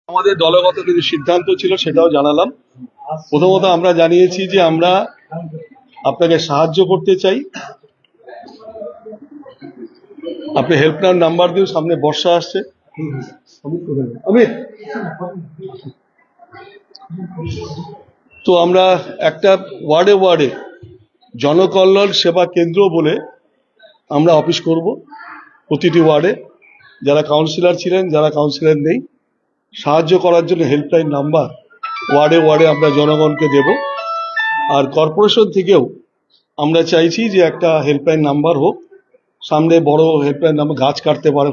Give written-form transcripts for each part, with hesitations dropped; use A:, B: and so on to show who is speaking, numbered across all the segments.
A: আমাদের দলগত কিছু সিদ্ধান্ত ছিল সেটাও জানালাম। প্রথমত আমরা জানিয়েছি যে আমরা আপনাকে সাহায্য করতে চাই। আপনি হেল্পলাইন নাম্বার দিন, সামনে বর্ষা আসছে। তো আমরা একটা ওয়ার্ডে ওয়ার্ডে জনকল্যাণ সেবা কেন্দ্র বলে আমরা অফিস করব প্রতিটি ওয়ার্ডে। যারা কাউন্সিলর ছিলেন, যারা কাউন্সিলর নেই, সাহায্য করার জন্য হেল্পলাইন নাম্বার ওয়ার্ডে ওয়ার্ডে আমরা জনগণকে দেব। আর কর্পোরেশন থেকেও আমরা চাইছি যে একটা হেল্পলাইন নাম্বার হোক, সামনে বড় হেল্পলাইন নাম্বার। গাছ কাটতে পারে,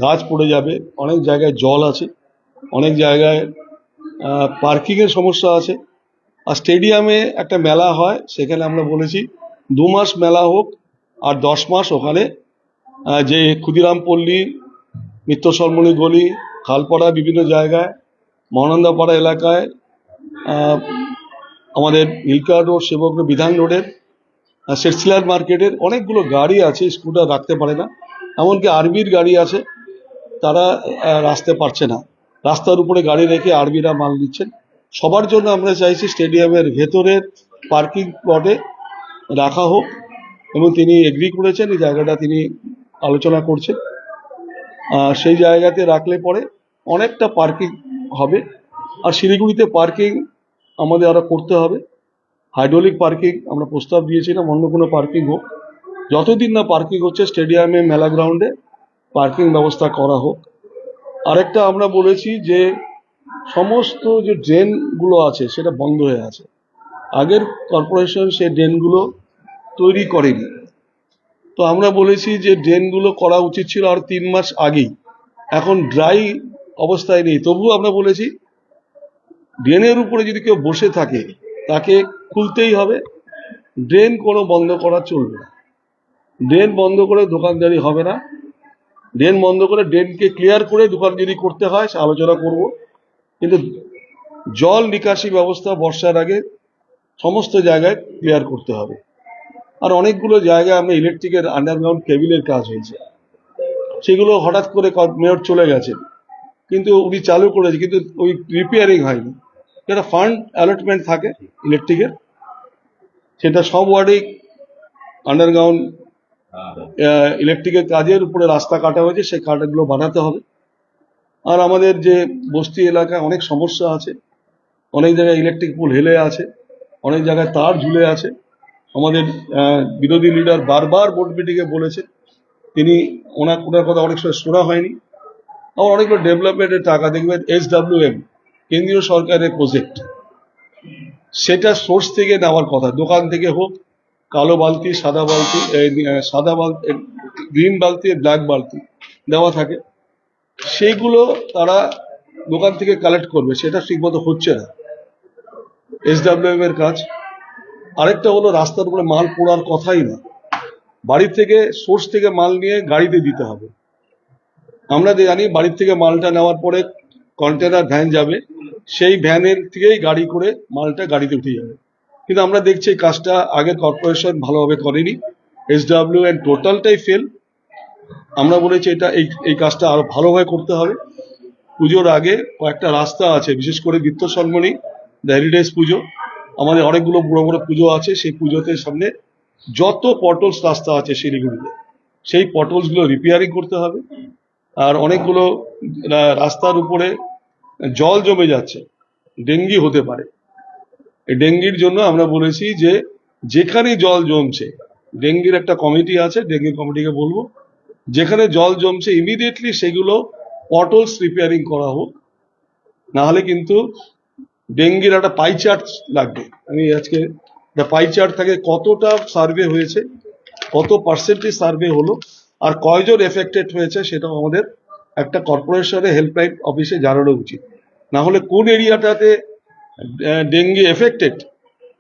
A: গাছ পড়ে যাবে, অনেক জায়গায় জল আছে, অনেক জায়গায় পার্কিংয়ের সমস্যা আছে। আর স্টেডিয়ামে একটা মেলা হয়, সেখানে আমরা বলেছি 2 মাস মেলা হোক, আর 10 মাস ওখানে যে ক্ষুদিরাম পল্লী, মিত্র সলমনি গলি, খালপাড়া, বিভিন্ন জায়গায়, মহানন্দাপাড়া এলাকায়, আমাদের ইলকা রোড, সেবক রোড, বিধান রোডের, সেটসিলার মার্কেটের অনেকগুলো গাড়ি আছে, স্কুটার রাখতে পারে না। এমনকি আর্মির গাড়ি আছে, তারা রাখতে পারছে না, রাস্তার উপরে গাড়ি রেখে আর্মিরা মাল দিচ্ছেন। সবার জন্য আমরা চাইছি স্টেডিয়ামের ভেতরের পার্কিং প্লটে রাখা হোক, এবং তিনি এগ্রি করেছেন, এই জায়গাটা তিনি আলোচনা করছেন। সেই জায়গাতে রাখলে পরে অনেকটা পার্কিং হবে। আর শিলিগুড়িতে পার্কিং আমাদের আরো করতে হবে। হাইড্রোলিক পার্কিং আমরা প্রস্তাব দিয়েছিলাম, অন্য কোনো পার্কিং হোক। যতদিন না পার্কিং হচ্ছে স্টেডিয়ামে, মেলা গ্রাউন্ডে পার্কিং ব্যবস্থা করা হোক। আরেকটা আমরা বলেছি যে সমস্ত যে ড্রেনগুলো আছে সেটা বন্ধ হয়ে আছে। আগের কর্পোরেশন সেই ড্রেনগুলো তৈরি করেনি। তো আমরা বলেছি যে ড্রেনগুলো করা উচিত ছিল আর 3 মাস আগেই, এখন ড্রাই অবস্থায় নেই। তবুও আমরা বলেছি ড্রেনের উপরে যদি কেউ বসে থাকে তাকে খুলতেই হবে, ড্রেন কোনো বন্ধ করা চলবে না। ড্রেন বন্ধ করে দোকানদারি হবে না। ড্রেন বন্ধ করে ড্রেনকে ক্লিয়ার করে দোকান যদি করতে হয় সে আলোচনা করব, কিন্তু জল নিকাশি ব্যবস্থা বর্ষার আগে সমস্ত জায়গায় ক্লিয়ার করতে হবে। আর অনেকগুলো জায়গায় আমরা ইলেকট্রিকের আন্ডারগ্রাউন্ড কেবিলের কাজ হয়েছে, সেগুলো হঠাৎ করে মেয়র চলে গেছেন, কিন্তু উনি চালু করেছে, কিন্তু ওই রিপেয়ারিং হয়নি। যেটা ফান্ড অ্যালটমেন্ট থাকে ইলেকট্রিকের, সেটা সব ওয়ার্ডেই আন্ডারগ্রাউন্ড ইলেকট্রিকের কাজের উপরে রাস্তা কাটা হয়েছে, সেই কাটাগুলো বানাতে হবে। আর আমাদের যে বস্তি এলাকায় অনেক সমস্যা আছে, অনেক জায়গায় ইলেকট্রিক পোল হেলে আছে, অনেক জায়গায় তার ঝুলে আছে। আমাদের বিরোধী লিডার বারবার বোর্ড মিটিংয়ে বলেছে, তিনি ওনার কথা অনেক সময় শোনা হয়নি। আবার অনেকগুলো ডেভেলপমেন্টের টাকা দেখবেন SWM কেন্দ্রীয় সরকারের প্রজেক্ট, সেটা সোর্স থেকে নেওয়ার কথা, দোকান থেকে হোক, কালো বালতি, সাদা বালতি, সাদা বালতি, গ্রিন বালতি, ব্ল্যাক বালতি দেওয়া থাকে, সেইগুলো তারা দোকান থেকে কালেক্ট করবে, সেটা ঠিকমতো হচ্ছে না, SWM এর কাজ। আরেকটা হলো রাস্তার উপরে মাল পোড়ার কথাই না, বাড়ি থেকে সোর্স থেকে মাল নিয়ে গাড়িতে দিতে হবে। আমরা জানি বাড়ির থেকে মালটা নেওয়ার পরে কন্টেনার ভ্যান যাবে, সেই ভ্যানের থেকেই গাড়ি করে মালটা গাড়িতে উঠে যাবে। কিন্তু আমরা দেখছি এই কাজটা আগের কর্পোরেশন ভালোভাবে করেনি, SWM টোটালটাই ফেল। আমরা বলেছি এটা এই কাজটা আরো ভালোভাবে করতে হবে। পুজোর আগে কয়েকটা রাস্তা আছে, বিশেষ করে মিত্র সলমনি, হেরিটেজ পুজো, আমাদের অনেকগুলো বড় বড় পুজো আছে, সেই পুজোতে সামনে যত পটলস রাস্তা আছে শিলিগুড়িতে, সেই পটলসগুলো রিপেয়ারিং করতে হবে। আর অনেকগুলো রাস্তার উপরে জল জমে যাচ্ছে, ডেঙ্গি হতে পারে। এই ডেঙ্গির জন্য আমরা বলেছি যে যেখানে জল জমছে, ডেঙ্গির একটা কমিটি আছে, ডেঙ্গি কমিটিকে বলবো যেখানে জল জমছে ইমিডিয়েটলি সেগুলো পটলস রিপেয়ারিং করা হোক, না হলে কিন্তু ডেঙ্গির একটা পাই চার্ট লাগবে। আমি আজকে একটা পাই চার্ট থাকে, কতটা সার্ভে হয়েছে, কত পার্সেন্টেজ সার্ভে হলো, আর কয়জন এফেক্টেড হয়েছে, সেটাও আমাদের একটা কর্পোরেশনের হেল্পলাইন অফিসে জানানো উচিত। না হলে কোন এরিয়াটাতে ডেঙ্গি এফেক্টেড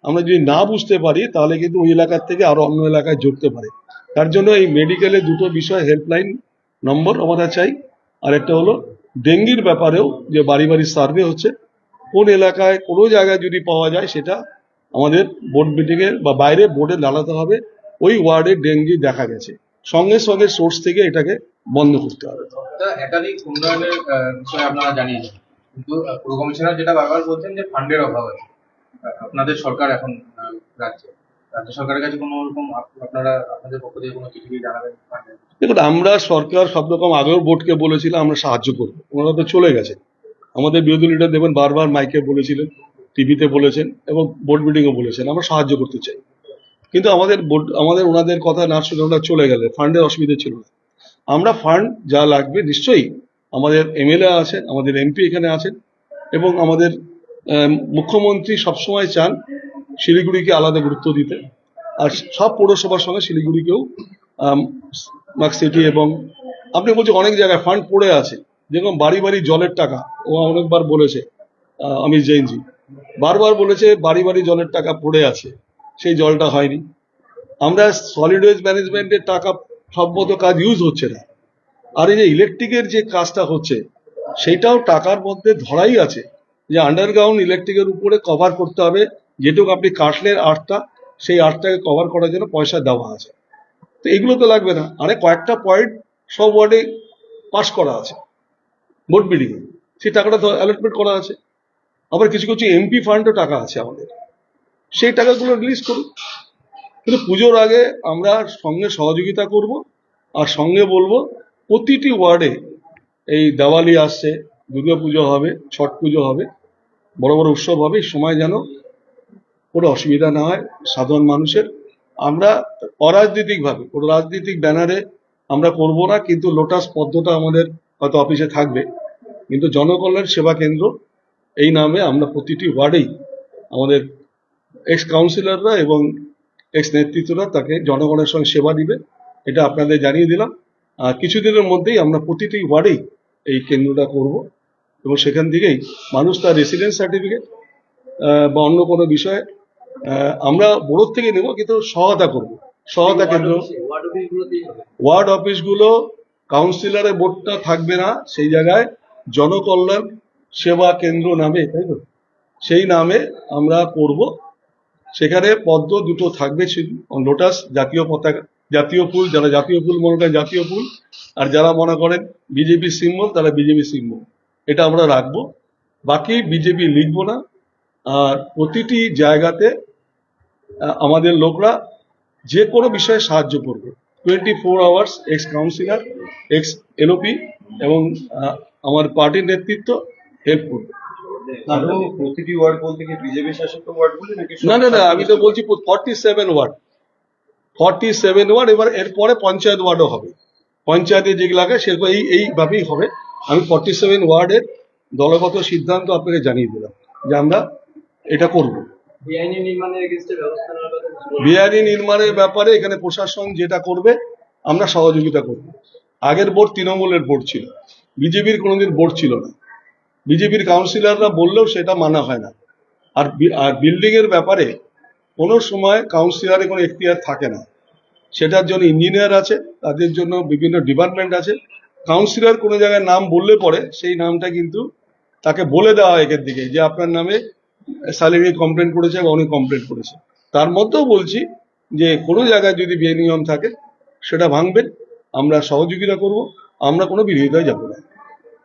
A: আমরা যদি না বুঝতে পারি, তাহলে কিন্তু ওই এলাকার থেকে আরো অন্য এলাকায় জড়তে পারে। তার জন্য এই মেডিকেলে দুটো বিষয় হেল্পলাইন নম্বর আমরা চাই। আর একটা হলো ডেঙ্গির ব্যাপারেও যে বাড়ি বাড়ি সার্ভে হচ্ছে, কোন এলাকায় কোনো জায়গায় যদি পাওয়া যায় সেটা আমাদের বোর্ড মিটিংয়ে বা বাইরে বোর্ডে জানাতে হবে, ওই ওয়ার্ডে ডেঙ্গি দেখা গেছে, সঙ্গে সঙ্গে সোর্স থেকে এটাকে বন্ধ করতে হবে।
B: একাধিক উন্নয়নের বিষয়ে আপনারা জানিয়েছেন, কিন্তু পুর কমিশনার যেটা বারবার বলছেন যে ফান্ডের অভাব আছে আপনাদের সরকার এখন রাজ্যে রাজ্য সরকারের কাছে কোনো রকম আপনারা আপনাদের পক্ষ থেকে কোনো চিঠি জানাবেন ফান্ডের?
A: দেখুন, আমরা সরকার সব রকম আগেও বোর্ডকে বলেছিলাম আমরা সাহায্য করবো, ওনারা তো চলে গেছে। আমাদের বিরোধী লিডার দেখবেন বারবার মাইকে বলেছিলেন, টিভিতে বলেছেন এবং বোর্ড মিটিংও বলেছেন আমরা সাহায্য করতে চাই। কিন্তু আমাদের ওনাদের কথা না শুনে ওরা চলে গেলে, ফান্ডের অসুবিধা ছিল না। আমরা ফান্ড যা লাগবে নিশ্চয়ই, আমাদের এমএলএ আছেন, আমাদের এমপি এখানে আছেন এবং আমাদের মুখ্যমন্ত্রী সবসময় চান শিলিগুড়িকে আলাদা গুরুত্ব দিতে, আর সব পৌরসভার সঙ্গে শিলিগুড়িকেও স্মার্ট সিটি। এবং আপনি বলছেন অনেক জায়গায় ফান্ড পড়ে আছে, যেরকম বাড়ি বাড়ি জলের টাকা ও অনেকবার বলেছে, অমিত জৈনজি বারবার বলেছে বাড়ি বাড়ি জলের টাকা পড়ে আছে, সেই জলটা হয়নি। আমরা সলিড ওয়েস্ট ম্যানেজমেন্টের টাকা সব মতো কাজ ইউজ হচ্ছে না। আর এই যে ইলেকট্রিকের যে কাজটা হচ্ছে সেইটাও টাকার মধ্যে ধরাই আছে যে আন্ডারগ্রাউন্ড ইলেকট্রিকের উপরে কভার করতে হবে, যেটুকু আপনি কাটলেন আর্টটা, সেই আর্টটাকে কভার করার জন্য পয়সা দেওয়া আছে। তো এগুলো তো লাগবে না। আরে কয়েকটা পয়েন্ট সব ওয়ার্ডে পাস করা আছে বোর্ড মিটিং এ, সেই টাকাটা তো অ্যালটমেন্ট করা আছে। আবার কিছু কিছু এমপি ফান্ডও টাকা আছে আমাদের, সেই টাকাগুলো রিলিজ করুন। কিন্তু পুজোর আগে আমরা সঙ্গে সহযোগিতা করব, আর সঙ্গে বলবো প্রতিটি ওয়ার্ডে এই দেওয়ালি আসছে, দুর্গাপুজো হবে, ছট পুজো হবে, বড় বড় উৎসব হবে, এই সময় যেন কোনো অসুবিধা না হয় সাধারণ মানুষের। আমরা অরাজনৈতিকভাবে কোনো রাজনৈতিক ব্যানারে আমরা করব না, কিন্তু লোটাস পদ্মটা আমাদের হয়তো অফিসে থাকবে, কিন্তু জনকল্যাণ সেবা কেন্দ্র এই নামে আমরা প্রতিটি ওয়ার্ডেই আমাদের এক্স কাউন্সিলররা এবং এক্স নেতৃত্বরা তাকে জনগণের সঙ্গে সেবা দিবে, এটা আপনাদের জানিয়ে দিলাম। আর কিছুদিনের মধ্যেই আমরা প্রতিটি ওয়ার্ডেই এই কেন্দ্রটা করব এবং সেখান থেকেই মানুষ তার রেসিডেন্স সার্টিফিকেট বা অন্য কোনো বিষয়ে আমরা বোর্ড থেকে নেব, কিন্তু সহায়তা করব। সহায়তা কেন্দ্র ওয়ার্ড অফিসগুলো কাউন্সিলরের বোর্ডটা থাকবে না, সেই জায়গায় জনকল্যাণ সেবা কেন্দ্র নামে, তাই তো, সেই নামে আমরা করব। সেখানে পদ্ম দুটো থাকবে, লোটাস জাতীয় পতাকা, জাতীয় ফুল, যারা জাতীয় ফুল মনে করেন জাতীয় ফুল, আর যারা মনে করেন বিজেপি সিম্বল তারা বিজেপি সিম্বল, এটা আমরা রাখবো। বাকি বিজেপি লিখবো না। আর প্রতিটি জায়গাতে আমাদের লোকরা যে কোনো বিষয়ে সাহায্য করবে, 24 hours ex councillor, x LOP এবং আমার পার্টির নেতৃত্ব হেল্প করবে।
C: প্রতিটি ওয়ার্ড বলতে কি বিজেপি শাসিত ওয়ার্ডগুলি নাকি?
A: না না না, আমি তো বলছি 47 ওয়ার্ড, 47 ওয়ার্ড। এবার এরপরে পঞ্চায়েত ওয়ার্ডও হবে, পঞ্চায়েতে যেগুলো লাগে সেরকম এইভাবেই হবে। আমি 47 ওয়ার্ডের দলগত সিদ্ধান্ত আপনাকে জানিয়ে দিলাম যে আমরা এটা করব। বেআইনি নির্মাণের ব্যাপারে এখানে প্রশাসন যেটা করবে আমরা সহযোগিতা করব। আগের বোর্ড তৃণমূলের বোর্ড ছিল, বিজেপির কোনোদিন বোর্ড ছিল না। বিজেপির কাউন্সিলররা বললেও সেটা মানা হয় না। আর বিল্ডিং এর ব্যাপারে কোনো সময় কাউন্সিলরের কোনো এখতিয়ার থাকে না, সেটার জন্য ইঞ্জিনিয়ার আছে, তাদের জন্য বিভিন্ন ডিপার্টমেন্ট আছে। কাউন্সিলর কোনো জায়গায় নাম বললে পরে সেই নামটা কিন্তু তাকে বলে দেওয়া হয় একের দিকে যে আপনার নামে শালিনী কমপ্লেন করেছে বা উনি কমপ্লেন করেছে। তার মধ্যেও বলছি যে কোনো জায়গায় যদি বেনিয়ম থাকে সেটা ভাঙবেন, আমরা সহযোগিতা করব, আমরা কোনো বিরোধিতায় যাব না।